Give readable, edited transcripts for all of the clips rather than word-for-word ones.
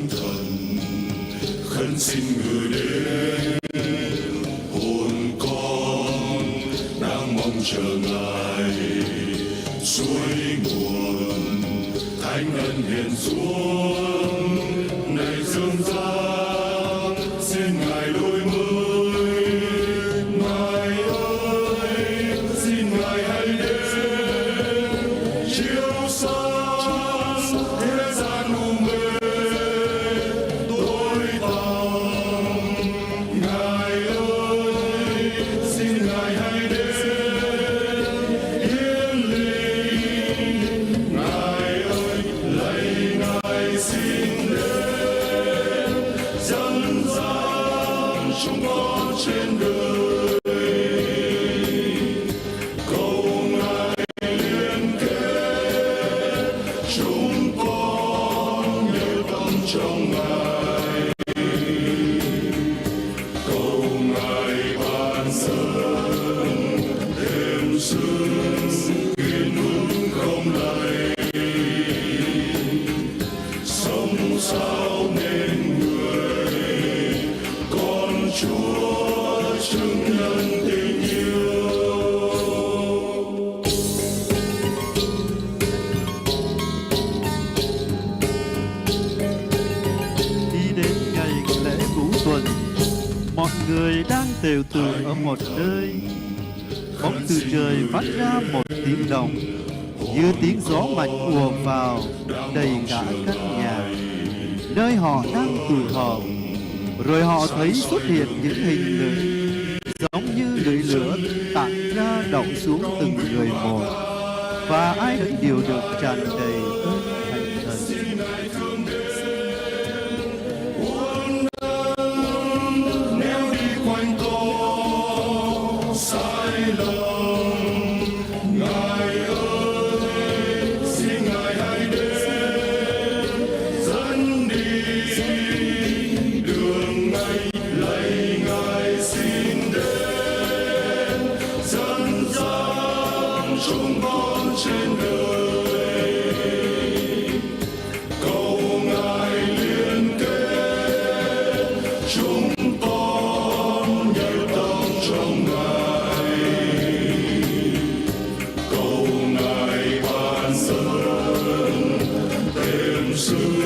thần khấn xin người đến, hồn con đang mong chờ ngài. Suối nguồn thánh ân hiện xuống, này dương gian xin ngài đổi mới. Ngài ơi, xin ngài hãy đến chiếu sáng thế gian u mê tối tăm. Ngài ơi, xin ngài hãy đến hiến linh. Ngài ơi, lạy ngài xin đến dẫn dắt chúng con trên đời. Cầu ngài liên kết chúng con nhớ tâm trong ngài. Cầu ngài ban ơn thêm sức kiên vững không lay. Sống sao nên người con Chúa chứng nhân tình yêu. Đi đến ngày lễ Vũ Tuần, mọi người đang tề tựu ở một nơi. Bỗng từ trời phát ra một tiếng động, như tiếng gió mạnh ùa vào đầy cả căn nhà nơi họ đang tụ họp. Rồi họ thấy xuất hiện những hình người giống như lưỡi lửa tản ra đậu xuống từng người một, và ai nấy đều được tràn đầy ơn thánh thần. Nếu đi quanh co sai lầm, ngài ơi, xin ngài hãy đến dẫn đi đường ngay. Lạy ngài xin đến dẫn dắt chúng con trên đời. Cầu ngài liên kết chúng con nhớ tâm trong ngài. Cầu ngài ban ơn thêm sức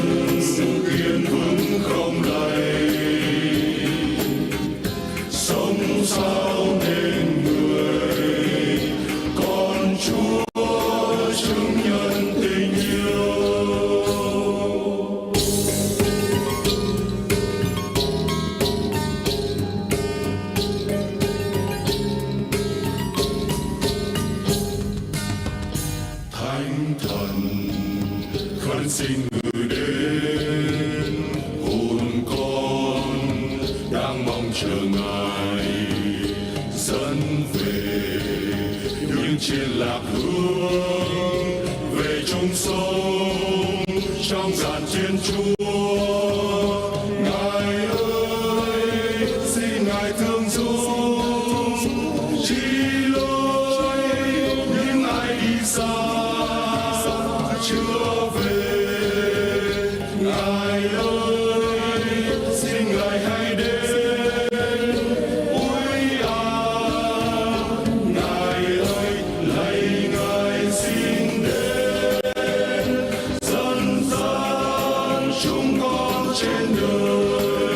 kiên vững không lay. Sống sao nên người con Chúa chứng nhân tình yêu. Thánh thần khấn xin người đến, hồn con đang mong chờ ngài dẫn về những trên lạc hướng về chung sống trong dàn thiên chúa. Ngài ơi, xin ngài thương dung chỉ lối những ai đi xa chưa về. Ngài ơi, xin ngài hãy đến. Ôi ngài ơi, lạy ngài xin đến dẫn dắt chúng con trên đời.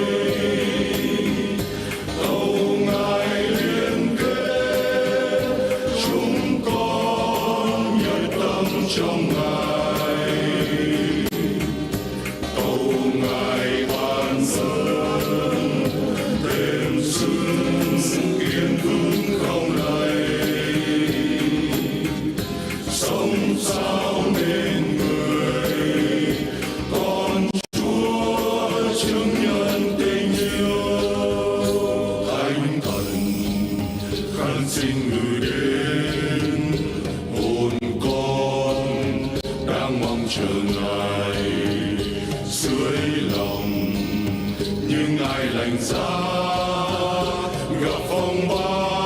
Cầu ngài liên kết chúng con nhớ tâm trong ngài. Cầu ngài ban ơn thêm sức kiên vững không lay. Sống sao nên người con Chúa chứng nhân tình yêu. Thánh thần khấn xin người đến, hồn con đang mong chờ ngài. Dưới lòng những ai lành giá gặp phong ba